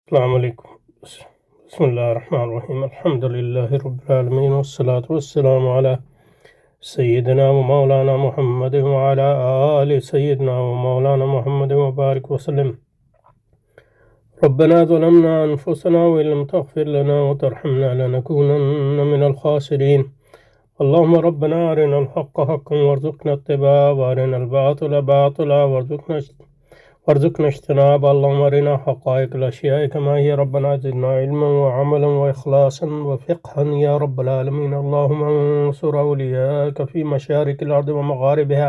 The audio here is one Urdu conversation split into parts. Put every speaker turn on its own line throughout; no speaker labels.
السلام علیکم۔ بسم اللہ الرحمن الرحیم، الحمد للہ رب العالمین، والصلاة والسلام علی سیدنا و مولانا محمد وعلی آل سیدنا و مولانا محمد وبارک وسلم۔ ربنا ظلمنا انفسنا وإن لم تغفر لنا وترحمنا لنكونن من الخاسرین۔ اللهم ربنا أرنا الحق حقا وارزقنا اتباعه وأرنا الباطل باطلا وارزقنا اجتناب. اللهم أرنا حقائق الأشياء كما هي، ربنا زدنا علما وعملا وإخلاصا وفقها يا رب العالمين. اللهم انصر أولياءك في مشارق الأرض ومغاربها،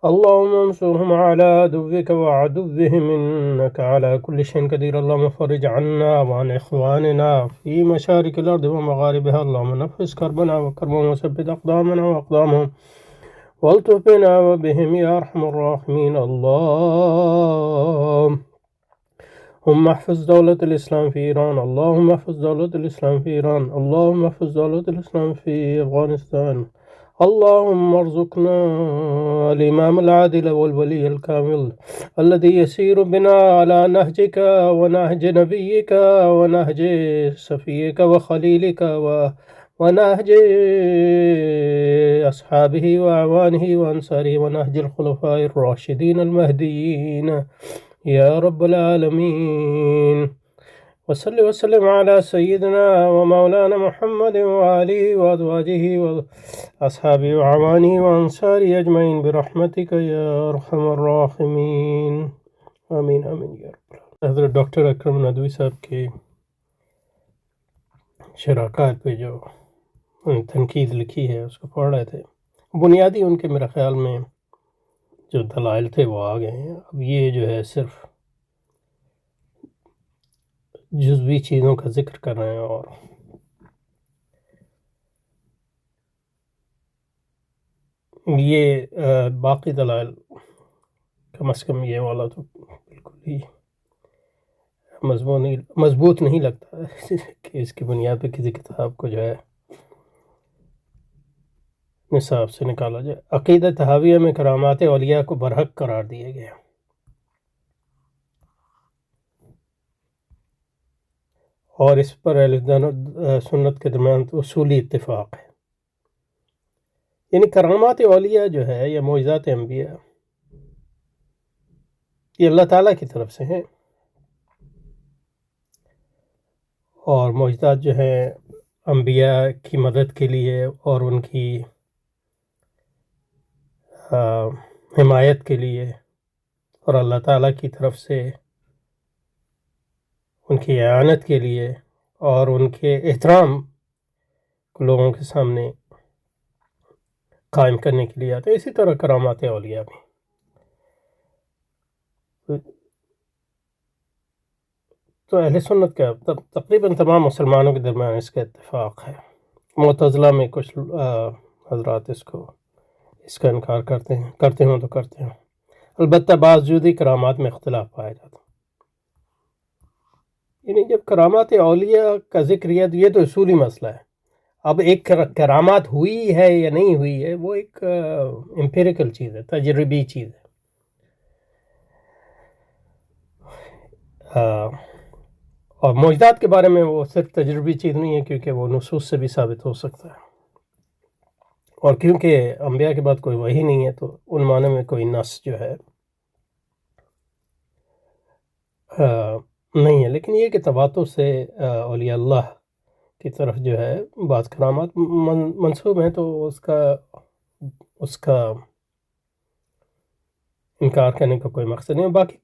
اللهم انصرهم على عدوك وعدوهم إنك على كل شيء قدير. اللهم فرج عنا وعن إخواننا في مشارق الأرض ومغاربها، اللهم نفس كربنا وكربهم وثبت أقدامنا وأقدامهم والطف بنا وبهم يا أرحم الراحمين. اللهم احفظ دولة الإسلام في إيران، اللهم احفظ دولة الإسلام في إيران، اللهم احفظ دولة الإسلام في أفغانستان. اللهم ارزقنا الإمام العادل والولي الكامل الذي يسير بنا على نهجك ونهج نبيك ونهج صفيك وخليلك ونهج أصحابه وأعوانه وأنصاره ونهج الخلفاء الراشدين المهديين يا رب العالمين. وصل وسلم على سيدنا ومولانا محمد وآله وأزواجه وأصحابه وأعوانه وأنصاره أجمعين برحمتك يا أرحم الراحمين. آمین آمین یا رب العالمین۔ حضرت ڈاکٹر اکرم ندوی صاحب کے شراکات پہ جو تنقید لکھی ہے اس کو پڑھ رہے تھے، بنیادی ان کے میرے خیال میں جو دلائل تھے وہ آ گئے ہیں۔ اب یہ جو ہے صرف جزوی چیزوں کا ذکر کر رہے ہیں، اور یہ باقی دلائل کم از کم یہ والا تو بالکل ہی مضبوط نہیں لگتا کہ اس کی بنیاد پہ کسی کتاب کو جو ہے نصاب سے نکالا جائے۔ عقیدہ تحاویہ میں کرامات اولیاء کو برحق قرار دیے گئے، اور اس پر اہل سنت کے درمیان اصولی اتفاق ہے۔ یعنی کرامات اولیاء جو ہے یا معجزات انبیاء، یہ اللہ تعالیٰ کی طرف سے ہیں، اور معجزات جو ہیں انبیاء کی مدد کے لیے اور ان کی حمایت کے لیے، اور اللہ تعالیٰ کی طرف سے ان کی اعانت کے لیے اور ان کے احترام کو لوگوں کے سامنے قائم کرنے کے لیے آتے ہیں۔ اسی طرح کرامات اولیاء بھی۔ تو اہل سنت کا تقریباً تمام مسلمانوں کے درمیان اس کا اتفاق ہے۔ معتزلہ میں کچھ حضرات اس کا انکار کرتے ہوں تو کرتے ہیں، البتہ بعض جزوی کرامات میں اختلاف پایا جاتا ہے۔ یعنی جب کرامات اولیاء کا ذکر یہ تو اصولی مسئلہ ہے۔ اب ایک کرامات ہوئی ہے یا نہیں ہوئی ہے، وہ ایک امپیریکل چیز ہے، تجربی چیز ہے۔ اور معجزات کے بارے میں وہ صرف تجربی چیز نہیں ہے، کیونکہ وہ نصوص سے بھی ثابت ہو سکتا ہے، اور کیونکہ انبیاء کے بعد کوئی وحی نہیں ہے تو ان معنی میں کوئی نص جو ہے نہیں ہے۔ لیکن یہ کہ تواتر سے اولیاء اللہ کی طرف جو ہے بعض کرامات منسوب ہیں، تو اس کا انکار کرنے کا کوئی مقصد نہیں ہے۔ باقی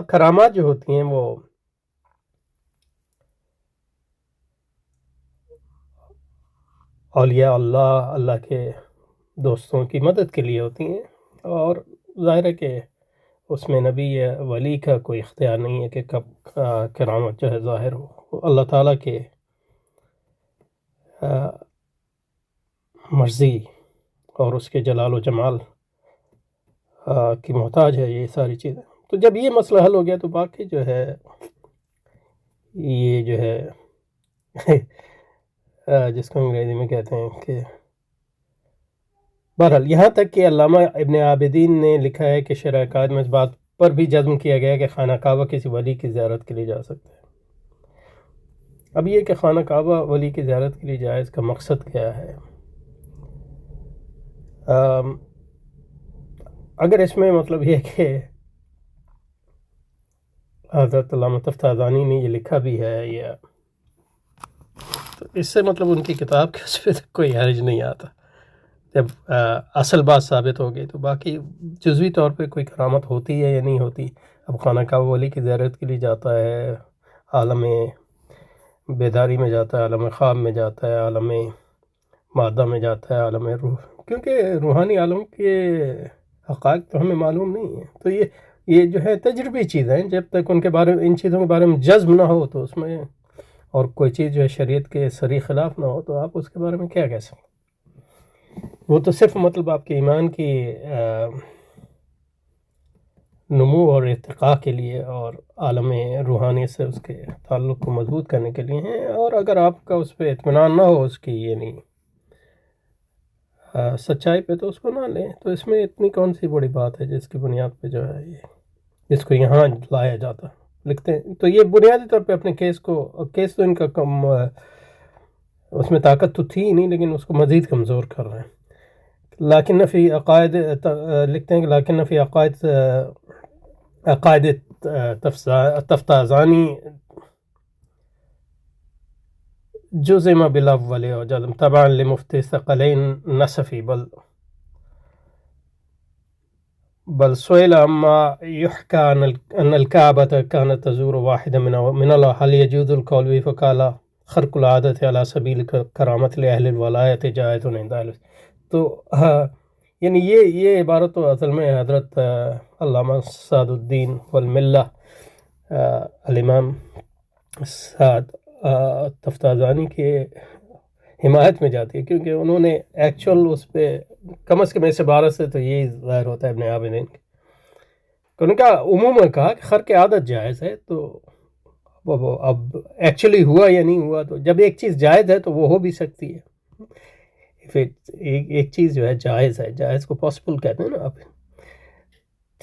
کرامات جو ہوتی ہیں وہ اولیاء اللہ کے دوستوں کی مدد کے لیے ہوتی ہیں، اور ظاہر ہے کہ اس میں نبی یا ولی کا کوئی اختیار نہیں ہے کہ کب کرامت جو ہے ظاہر ہو۔ اللہ تعالیٰ کے مرضی اور اس کے جلال و جمال کی محتاج ہے یہ ساری چیزیں۔ تو جب یہ مسئلہ حل ہو گیا تو باقی جو ہے یہ جو ہے جس کو انگریزی میں کہتے ہیں کہ بہرحال یہاں تک کہ علامہ ابن عابدین نے لکھا ہے کہ شرح عقائد میں اس بات پر بھی جزم کیا گیا کہ خانہ کعبہ کسی ولی کی زیارت کے لیے جا سکتا ہے۔ اب یہ کہ خانہ کعبہ ولی کی زیارت کے لیے جائے، اس کا مقصد کیا ہے؟ اگر اس میں مطلب یہ کہ حضرت علامہ تفتازانی نے یہ لکھا بھی ہے، یا تو اس سے مطلب ان کی کتاب کے اس پہ کوئی حرج نہیں آتا جب اصل بات ثابت ہو گئی، تو باقی جزوی طور پہ کوئی کرامت ہوتی ہے یا نہیں ہوتی۔ اب خانہ کعبہ ولی کی زیارت کے لیے جاتا ہے، عالم بیداری میں جاتا ہے، عالم خواب میں جاتا ہے، عالم مادہ میں جاتا ہے، عالم روح، کیونکہ روحانی عالم کے حقائق تو ہمیں معلوم نہیں ہیں، تو یہ جو ہے تجربی چیزیں ہیں، جب تک ان کے بارے میں، ان چیزوں کے بارے میں جزم نہ ہو تو اس میں، اور کوئی چیز جو ہے شریعت کے صریح خلاف نہ ہو، تو آپ اس کے بارے میں کیا کہہ سکتے؟ وہ تو صرف مطلب آپ کے ایمان کی نمو اور ارتقاء کے لیے اور عالم روحانی سے اس کے تعلق کو مضبوط کرنے کے لیے ہیں، اور اگر آپ کا اس پہ اطمینان نہ ہو، اس کی یعنی سچائی پہ، تو اس کو نہ لیں۔ تو اس میں اتنی کون سی بڑی بات ہے جس کی بنیاد پہ جو ہے یہ، جس کو یہاں لایا جاتا لکھتے ہیں، تو یہ بنیادی طور پہ اپنے کیس تو ان کا کم، اس میں طاقت تو تھی ہی نہیں، لیکن اس کو مزید کمزور کر رہے ہیں۔ لیکن فی عقائد، لکھتے ہیں کہ لیکن فی عقائد تفتازانی جزم بالاول وجزم تبعا لمفتی ثقلین نصفی بل سئل عما يحكى أن الكعبة كانت تزور واحدة من الله هل يجوز القول به فقال خرق العادة على سبيل كرامة لأهل الولایة جائز عند أهل۔ تو یعنی یہ عبارت تو اصل میں حضرت علامہ سعد الدین والملہ الامام سعد تفتازانی کے حمایت میں جاتی ہے، کیونکہ انہوں نے ایکچول اس پہ کم از کم اس عبارت سے تو یہی ظاہر ہوتا ہے ابن عابدین کے، انہوں نے کہا عموماً کہا کہ خرق عادت جائز ہے، تو اب ایکچولی ہوا یا نہیں ہوا، تو جب ایک چیز جائز ہے تو وہ ہو بھی سکتی ہے، ایک چیز جو ہے جائز ہے، جائز کو پاسبل کہتے ہیں نا آپ،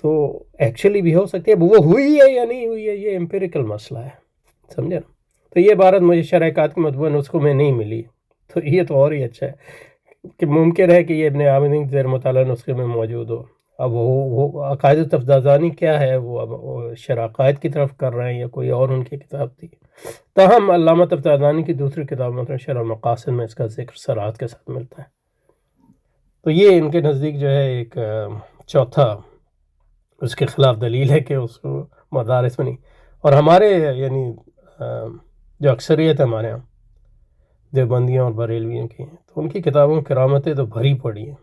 تو ایکچولی بھی ہو سکتی ہے، وہ ہوئی ہے یا نہیں ہوئی ہے، یہ امپیریکل مسئلہ ہے، سمجھے نا؟ تو یہ عبارت مجھے شرح کات کے مطبوع نسخوں میں نہیں ملی، تو یہ تو اور ہی اچھا ہے کہ ممکن ہے کہ یہ ابن عابدین زیر مطالعہ نسخے میں موجود ہو۔ اب وہ عقائد تفتازانی کیا ہے، وہ اب شرح عقائد کی طرف کر رہے ہیں یا کوئی اور ان کی کتاب تھی، تاہم علامہ تفتازانی کی دوسری کتاب مثلا شرح المقاصد میں اس کا ذکر صراحت کے ساتھ ملتا ہے۔ تو یہ ان کے نزدیک جو ہے ایک چوتھا اس کے خلاف دلیل ہے کہ اس کو مدارس میں نہیں، اور ہمارے یعنی جو اکثریت ہے ہمارے ہاں دیوبندیوں اور بریلویوں کی، تو ان کی کتابوں کرامتیں تو بھری پڑی ہیں،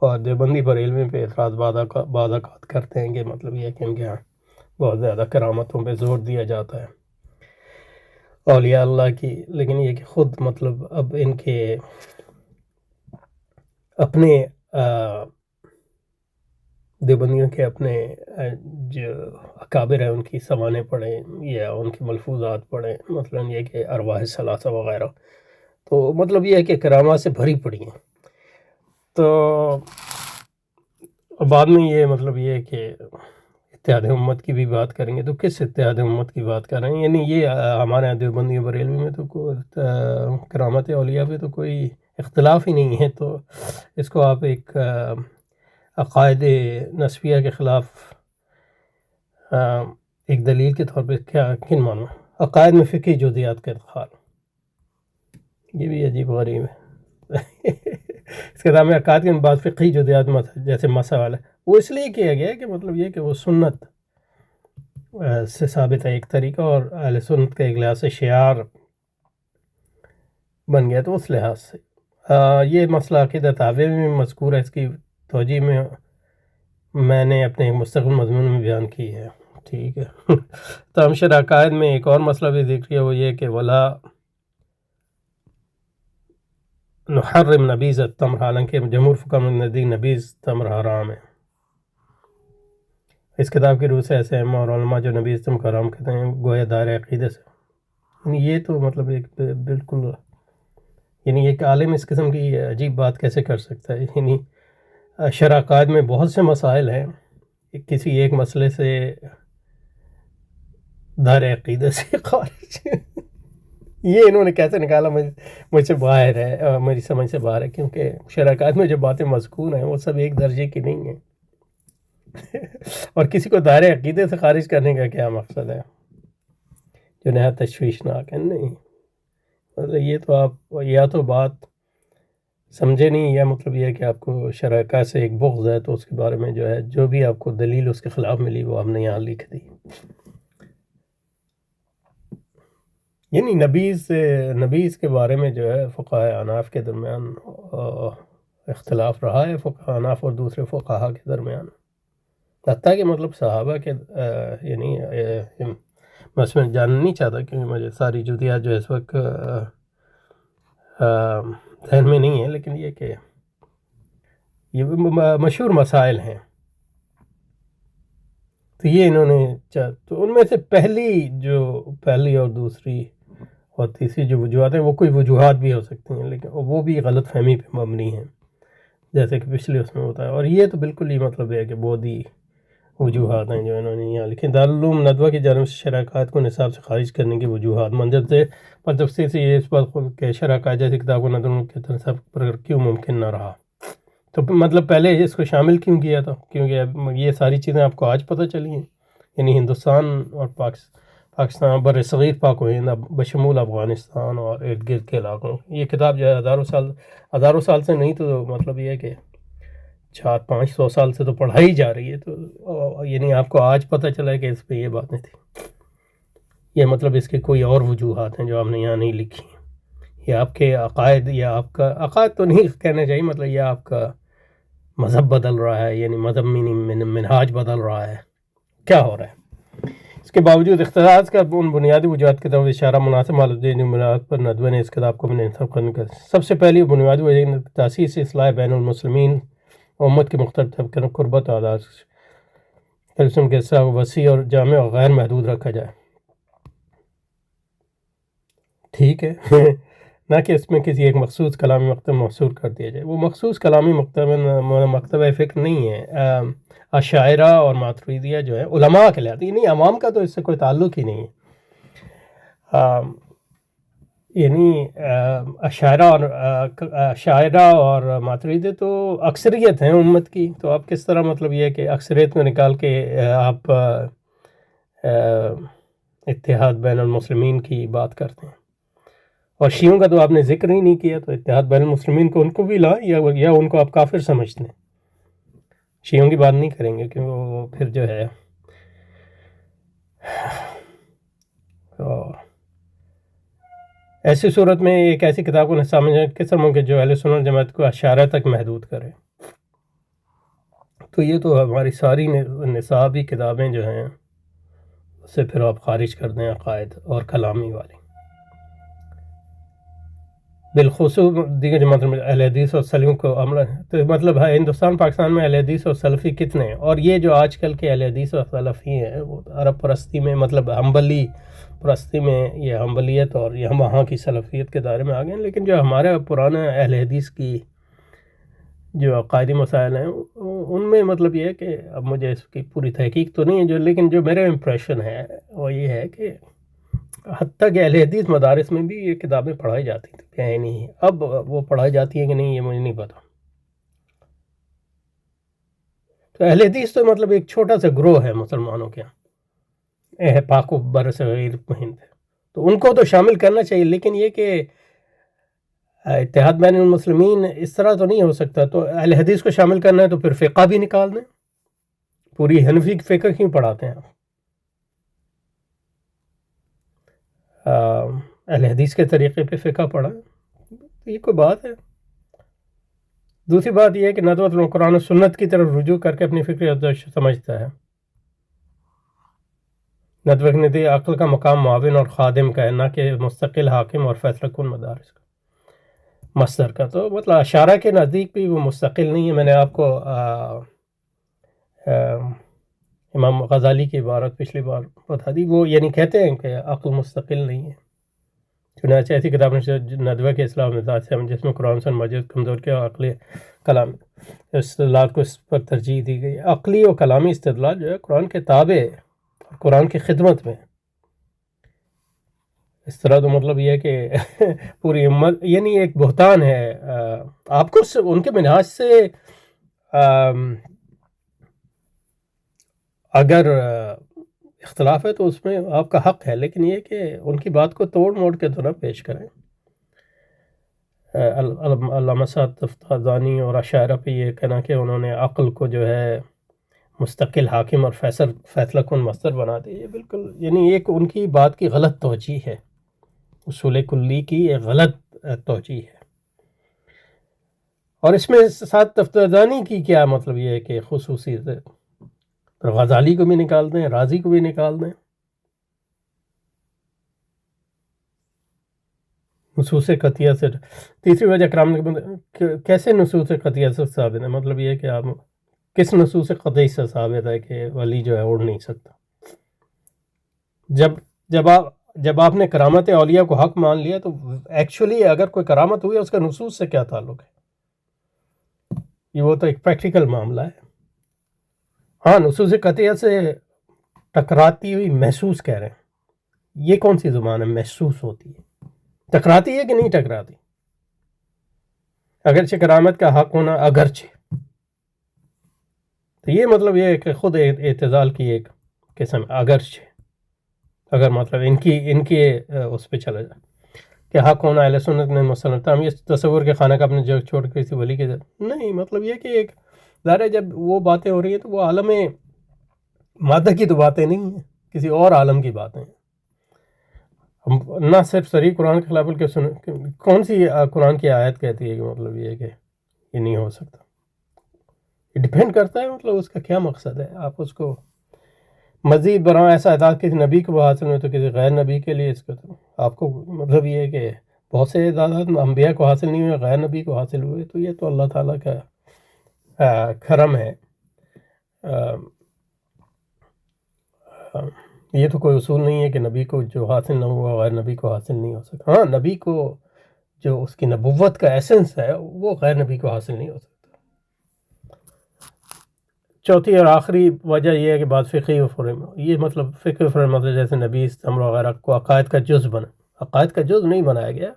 اور دیوبندی بریلوی پہ اعتراض بعض اوقات کرتے ہیں کہ مطلب یہ ہے کہ ان کے ہاں بہت زیادہ کرامتوں پہ زور دیا جاتا ہے اولیاء اللہ کی، لیکن یہ کہ خود مطلب اب ان کے اپنے دیوبندیوں کے اپنے جو اکابر ہیں ان کی سوانح پڑھیں یا ان کی ملفوظات پڑھیں، مثلا یہ کہ ارواح ثلاثہ وغیرہ، تو مطلب یہ ہے کہ کرامات سے بھری پڑی ہیں۔ تو بعد میں یہ مطلب یہ ہے کہ اتحاد امت کی بھی بات کریں گے، تو کس اتحاد امت کی بات کر رہے ہیں؟ یعنی یہ ہمارے یہاں دیوبندی بریلوی میں تو کرامت اولیاء پہ تو کوئی اختلاف ہی نہیں ہے، تو اس کو آپ ایک عقائد نسبیہ کے خلاف ایک دلیل کے طور پہ کن مانو؟ عقائد میں فقہی جزیات کا ادخال، یہ بھی عجیب غریب ہے۔ اس کے نام میں عقائد کے بعد فقہی جزیات جیسے مسائل، وہ اس لیے کیا گیا ہے کہ مطلب یہ کہ وہ سنت سے ثابت ہے ایک طریقہ، اور اہل سنت کا ایک لحاظ سے شعار بن گیا، تو اس لحاظ سے یہ مسئلہ عقیدہ تحویہ میں مذکور ہے، اس کی توجیہ میں نے اپنے مستقل مضمون میں بیان کی ہے، ٹھیک ہے۔ تاہم شرح عقائد میں ایک اور مسئلہ بھی ذکر کیا، وہ یہ کہ ولا نحرم نبیذ التمر، حالانکہ جمہور فقہاء کے نزدیک نبیذ تمر حرام ہے۔ اس کتاب کی روح سے ایسے ائمہ اور علماء جو نبیذ تمر کو حرام کہتے ہیں گویا دائرۂ عقیدے سے، یعنی یہ تو مطلب ایک بالکل، یعنی ایک عالم اس قسم کی عجیب بات کیسے کر سکتا ہے؟ یعنی شرح عقائد میں بہت سے مسائل ہیں، کسی ایک مسئلے سے دائرۂ عقیدے سے خارج یہ انہوں نے کیسے نکالا مجھ سے باہر ہے، میری سمجھ سے باہر ہے، کیونکہ شراکات میں جو باتیں مذکور ہیں وہ سب ایک درجے کی نہیں ہیں اور کسی کو دائرے عقیدے سے خارج کرنے کا کیا مقصد ہے جو نہایت تشویشناک ہے؟ نہیں، مطلب یہ تو آپ یا تو بات سمجھے نہیں، یا مطلب یہ ہے کہ آپ کو شراکات سے ایک بغض ہے، تو اس کے بارے میں جو ہے جو بھی آپ کو دلیل اس کے خلاف ملی وہ ہم نے یہاں لکھ دی. یعنی نبیز کے بارے میں جو ہے فقہاء احناف کے درمیان اختلاف رہا ہے، فقہاء احناف اور دوسرے فقہاء کے درمیان، حتیٰ کہ مطلب صحابہ کے یعنی میں اس میں جاننا نہیں چاہتا کیونکہ مجھے ساری جزیات جو اس وقت ذہن میں نہیں ہے، لیکن یہ کہ یہ مشہور مسائل ہیں. تو یہ انہوں نے تو ان میں سے پہلی اور دوسری اور تیسری جو وجوہات ہیں وہ کوئی وجوہات بھی ہو سکتی ہیں، لیکن وہ بھی غلط فہمی پہ مبنی ہیں، جیسے کہ پچھلے اس میں ہوتا ہے. اور یہ تو بالکل ہی مطلب ہے کہ بودھی وجوہات ہیں جو انہوں نے یہاں لکھے. دارالعلوم ندوہ کی جانب سے شراکات کو نصاب سے خارج کرنے کی وجوہات منظر سے پر تفصیل سے یہ اس بات کہ شراکات جیسی کتاب کو ندوہ کے نصاب پر کیوں ممکن نہ رہا. تو مطلب پہلے اس کو شامل کیوں کیا تھا؟ کیونکہ یہ ساری چیزیں آپ کو آج پتہ چلی ہیں. یعنی ہندوستان اور پاکستان بر صغیر پاک و ہند بشمول افغانستان اور ارد گرد کے علاقوں، یہ کتاب جو ہے ہزاروں سال سے نہیں تو مطلب یہ ہے کہ 400-500 سال سے تو پڑھائی جا رہی ہے. تو یعنی آپ کو آج پتہ چلا ہے کہ اس پہ یہ باتیں تھیں. یہ مطلب اس کے کوئی اور وجوہات ہیں جو آپ نے یہاں نہیں لکھی ہیں. یہ آپ کے عقائد یا آپ کا عقائد تو نہیں کہنا چاہیے، مطلب یہ آپ کا مذہب بدل رہا ہے، یعنی مذہب منہاج بدل رہا ہے، کیا ہو رہا ہے. اس کے باوجود اختصاص کا ان بنیادی وجوہات کی طرف اشارہ مناسب معلومات بنیاد پر ندوہ نے اس کتاب کو منتخب کرنے کا سب سے پہلی بنیادی وجہ تاسیس اصلاح بین المسلمین امت کے مختلف طبقوں قربت و عادات قسم کے حصہ وسیع اور جامع اور غیر محدود رکھا جائے. ٹھیک ہے نہ کہ اس میں کسی ایک مخصوص کلامی مکتب محصور کر دیا جائے. وہ مخصوص کلامی مکتبہ فکر نہیں ہے. اشاعرہ اور ماتریدیہ جو ہے علماء کہلاتی، نہیں عوام کا تو اس سے کوئی تعلق ہی نہیں ہے. یعنی اشاعرہ اور ماتریدی تو اکثریت ہیں امت کی، تو آپ کس طرح مطلب یہ ہے کہ اکثریت میں نکال کے آپ اتحاد بین المسلمین کی بات کرتے ہیں. اور شیعوں کا تو آپ نے ذکر ہی نہیں کیا، تو اتحاد بین المسلمین کو ان کو بھی لا یا ان کو آپ کافر سمجھتے ہیں. شیعوں کی بات نہیں کریں گے کیونکہ وہ پھر جو ہے ایسی صورت میں ایک ایسی کتاب کو سامنے کس طرح کہ جو اہل سنت جماعت کو اشاعرہ تک محدود کرے. تو یہ تو ہماری ساری نصابی کتابیں جو ہیں اس سے پھر آپ خارج کر دیں عقائد اور کلامی والی. بالخصوص دیگر جماعتوں میں اہل حدیث اور سلفیوں کو عمل تو مطلب ہے ہندوستان پاکستان میں اہل حدیث اور سلفی کتنے ہیں. اور یہ جو آج کل کے اہل حدیث اور سلفی ہیں وہ عرب پرستی میں مطلب حنبلی پرستی میں یہ حنبلیت اور یہ وہاں کی سلفیت کے دائرے میں آ گئے ہیں. لیکن جو ہمارے پرانا اہل حدیث کی جو عقائدی مسائل ہیں ان میں مطلب یہ ہے کہ اب مجھے اس کی پوری تحقیق تو نہیں ہے لیکن جو میرا امپریشن ہے وہ یہ ہے کہ حتیٰ کہ اہل حدیث مدارس میں بھی یہ کتابیں پڑھائی جاتی تھیں، کیا ہے نہیں. اب وہ پڑھائی جاتی ہیں کہ نہیں یہ مجھے نہیں پتا. تو اہل حدیث تو مطلب ایک چھوٹا سا گروہ ہے مسلمانوں کے یہاں پاک و بر صغیر ہند، تو ان کو تو شامل کرنا چاہیے. لیکن یہ کہ اتحاد بین المسلمین اس طرح تو نہیں ہو سکتا. تو اہل حدیث کو شامل کرنا ہے تو پھر فقہ بھی نکال دیں. پوری حنفی فقہ کیوں پڑھاتے ہیں آپ؟ اہل حدیث کے طریقے پہ فقہ پڑھا، یہ کوئی بات ہے؟ دوسری بات یہ ہے کہ ندوۃ قرآن و سنت کی طرف رجوع کر کے اپنی فکری افزائش سمجھتا ہے. ندوہ ندی عقل کا مقام معاون اور خادم کا ہے، نہ کہ مستقل حاکم اور فیصلہ کن مدارس کا مصدر کا. تو مطلب اشارہ کے نزدیک بھی وہ مستقل نہیں ہے. میں نے آپ کو امام غزالی کی عبارت پچھلی بار بتا دی. وہ یعنی کہتے ہیں کہ عقل مستقل نہیں ہے. چنانچہ ایسی کتاب ندوہ کے اصلاح مزاج سے جس میں قرآن سے مجید کمزور کے عقلی کلام استدلال کو اس پر ترجیح دی گئی. عقلی و کلامی استدلال جو ہے قرآن کے تابع اور قرآن کی خدمت میں. اس طرح تو مطلب یہ ہے کہ پوری امت، یعنی ایک بہتان ہے۔ آپ کو ان کے منہاج سے اگر اختلاف ہے تو اس میں آپ کا حق ہے، لیکن یہ کہ ان کی بات کو توڑ موڑ کے تو نہ پیش کریں۔ علامہ سعد تفتازانی اور اشاعرہ پہ یہ کہنا کہ انہوں نے عقل کو جو ہے مستقل حاکم اور فیصلہ کن مصدر بنا دی، یہ بالکل یعنی ایک ان کی بات کی غلط توجیہ ہے، اصول کلی کی ایک غلط توجیہ ہے۔ اور اس میں سعد تفتازانی کی کیا مطلب یہ ہے کہ خصوصیت ہے، پھر غزالی کو بھی نکال دیں، رازی کو بھی نکال دیں۔ نصوص قطعیہ سے تیسری وجہ کرام کیسے نصوص قطعیہ سے ثابت ہے؟ مطلب یہ ہے کہ آپ کس نصوص قطعی سے ثابت ہے کہ ولی جو ہے اڑ نہیں سکتا؟ جب آپ نے کرامت اولیاء کو حق مان لیا تو ایکچولی اگر کوئی کرامت ہوئی ہے اس کا نصوص سے کیا تعلق ہے؟ یہ وہ تو ایک پریکٹیکل معاملہ ہے۔ ہاں، نصوص قطعیہ سے ٹکراتی ہوئی محسوس کہہ رہے ہیں، یہ کون سی زبان ہے؟ محسوس ہوتی ہے، ٹکراتی ہے کہ نہیں ٹکراتی؟ اگرچہ کرامت کا حق ہونا اگرچہ، تو یہ مطلب یہ ہے کہ خود اعتزال کی ایک قسم، اگرچہ اگر مطلب ان کی اس پہ چلا جائے کہ حق ہونا اہل سنت نے مسلم، ہم یہ تصور کے خانہ کا اپنے جگہ چھوڑ کے کسی ولی کے نہیں، مطلب یہ کہ ایک ظاہر ہے جب وہ باتیں ہو رہی ہیں تو وہ عالم مادہ کی تو باتیں نہیں ہیں، کسی اور عالم کی باتیں ہیں۔ ہم نہ صرف صریح قرآن کے خلاف بلکہ کون سی قرآن کی آیت کہتی ہے کہ مطلب یہ ہے کہ یہ نہیں ہو سکتا؟ یہ ڈیپینڈ کرتا ہے مطلب اس کا کیا مقصد ہے۔ آپ اس کو مزید برآں ایسا اعداد کسی نبی کو حاصل ہوئے تو کسی غیر نبی کے لیے اس کا تو آپ کو مطلب یہ ہے کہ بہت سے اعدادات انبیاء کو حاصل نہیں ہوئے، غیر نبی کو حاصل ہوئے، تو یہ تو اللہ تعالیٰ کا کرم ہے۔ یہ تو کوئی اصول نہیں ہے کہ نبی کو جو حاصل نہ ہوا غیر نبی کو حاصل نہیں ہو سکتا۔ ہاں، نبی کو جو اس کی نبوت کا ایسنس ہے وہ غیر نبی کو حاصل نہیں ہو سکتا۔ چوتھی اور آخری وجہ یہ ہے کہ بعض فقہی و فرم، یہ مطلب فقہ و فرم مطلب جیسے نبی امر وغیرہ کو عقائد کا جز بنا، عقائد کا جز نہیں بنایا گیا،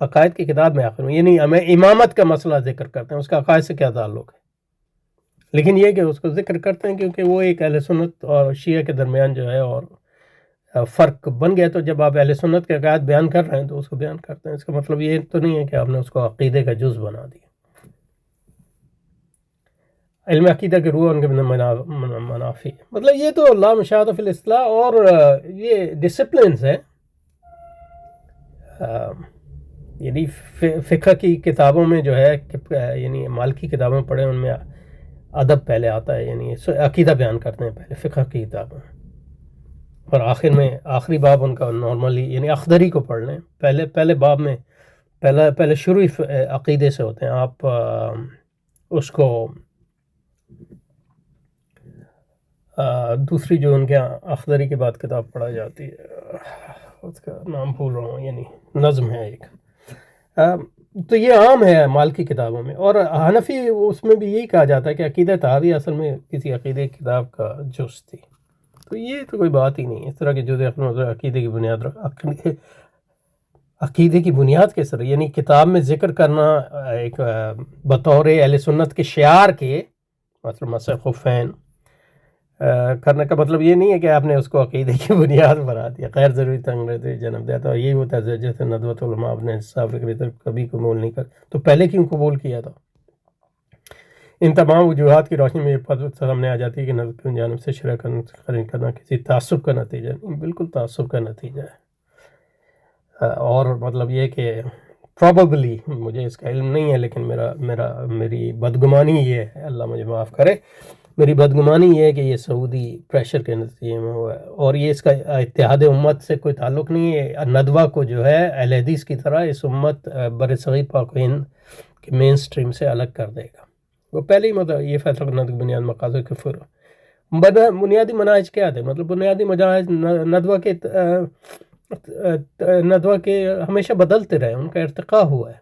عقائد کی کتاب میں آخر میں یعنی ہمیں امامت کا مسئلہ ذکر کرتے ہیں، اس کا عقائد سے کیا تعلق ہے، لیکن یہ کہ اس کو ذکر کرتے ہیں کیونکہ وہ ایک اہل سنت اور شیعہ کے درمیان جو ہے اور فرق بن گیا، تو جب آپ اہل سنت کے عقائد بیان کر رہے ہیں تو اس کو بیان کرتے ہیں، اس کا مطلب یہ تو نہیں ہے کہ آپ نے اس کو عقیدے کا جز بنا دیا۔ علم عقیدہ کے روح ان کے منافی، مطلب یہ تو لا مشاہدہ فی الاصطلاح، اور یہ ڈسپلنز ہیں، یعنی فقہ کی کتابوں میں جو ہے یعنی مالکی کتابیں پڑھیں، ان میں ادب پہلے آتا ہے، یعنی عقیدہ بیان کرتے ہیں پہلے فقہ کی کتابوں میں، اور آخر میں آخری باب ان کا نارملی یعنی اخضری کو پڑھ لیں، پہلے باب میں پہلے شروع عقیدے سے ہوتے ہیں، آپ اس کو دوسری جو ان کے اخضری کے بعد کتاب پڑھا جاتی ہے اس کا نام بھول رہا ہوں، یعنی نظم ہے ایک، تو یہ عام ہے مالکی کتابوں میں، اور حنفی اس میں بھی یہی کہا جاتا ہے کہ عقیدہ تحاوی اصل میں کسی عقیدے کی کتاب کا جز تھی، تو یہ تو کوئی بات ہی نہیں ہے اس طرح کے جز عقیدے کی بنیاد عقیدے کی بنیاد کس طرح، یعنی کتاب میں ذکر کرنا ایک بطور اہل سنت کے شعار کے مطلب مسح خفین کرنے کا مطلب یہ نہیں ہے کہ آپ نے اس کو عقیدے کی بنیاد بنا دیا، غیر ضروری تنگ رہتے جنم دیتا، اور یہی ہوتا ہے جیسے ندوۃ العلماء اپنے انصاف فکری کبھی قبول نہیں کر، تو پہلے کیوں قبول کیا تھا؟ ان تمام وجوہات کی روشنی میں یہ بات سامنے آ جاتی ہے کہ ندوۃ کی جانب سے شرح کرنا کسی تعصب کا نتیجہ نہیں، بالکل تعصب کا نتیجہ ہے، اور مطلب یہ کہ پروبیبلی مجھے اس کا علم نہیں ہے، لیکن میری بدگمانی یہ ہے، اللہ مجھے معاف کرے، میری بدگمانی یہ ہے کہ یہ سعودی پریشر کے نتیجے میں ہوا ہے، اور یہ اس کا اتحاد امت سے کوئی تعلق نہیں ہے۔ ندوہ کو جو ہے اہل حدیث کی طرح اس امت برصغیر پاک و ہند کے مین سٹریم سے الگ کر دے گا، وہ پہلے ہی مطلب یہ فیصلہ کرنا تھا کہ بنیاد مقاصد کفر، بنیادی مناہج کیا تھے، مطلب بنیادی مناہج ندوہ کے ہمیشہ بدلتے رہے، ان کا ارتقاء ہوا ہے،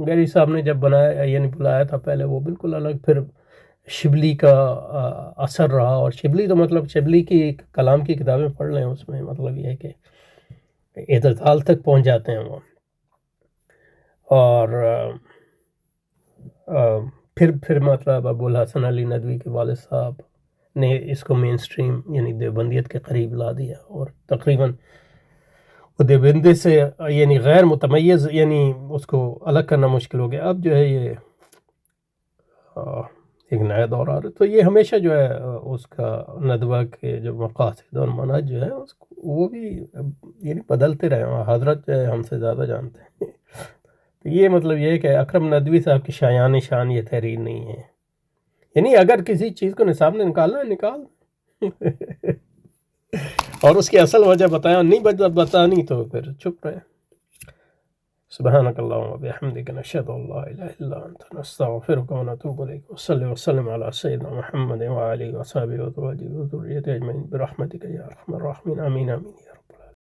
گیری صاحب نے جب بنایا یعنی بلایا تھا پہلے وہ بالکل الگ، پھر شبلی کا اثر رہا، اور شبلی تو مطلب شبلی کی کلام کی کتابیں پڑھ لیں، اس میں مطلب یہ ہے کہ اعتدال تک پہنچ جاتے ہیں وہ. اور پھر مطلب ابو الحسن علی ندوی کے والد صاحب نے اس کو مین اسٹریم یعنی دیوبندیت کے قریب لا دیا، اور تقریباً وہ دیوبندی سے یعنی غیر متمیز، یعنی اس کو الگ کرنا مشکل ہو گیا. اب جو ہے یہ ایک نیا دور آ رہا ہے. تو یہ ہمیشہ جو ہے اس کا ندوہ کے جو مقاصد اور منہج جو ہے اس کو وہ بھی یعنی بدلتے رہے ہیں. حضرت جو ہے ہم سے زیادہ جانتے ہیں. تو یہ مطلب یہ ہے کہ اکرم ندوی صاحب کی شایان شان یہ تحریر نہیں ہے. یعنی اگر کسی چیز کو نصاب میں نکالنا ہے نکال اور اس کی اصل وجہ بتایا نہیں بتانی تو پھر چپ رہے. سبحانك اللهم وبحمدك نشهد ان لا اله الا انت نستغفرك ونتوب اليك وصلي وسلم على سيدنا محمد وعلى اله وصحبه وازواجه وذريته اجمعين برحمتك يا ارحم الراحمين. امين امين.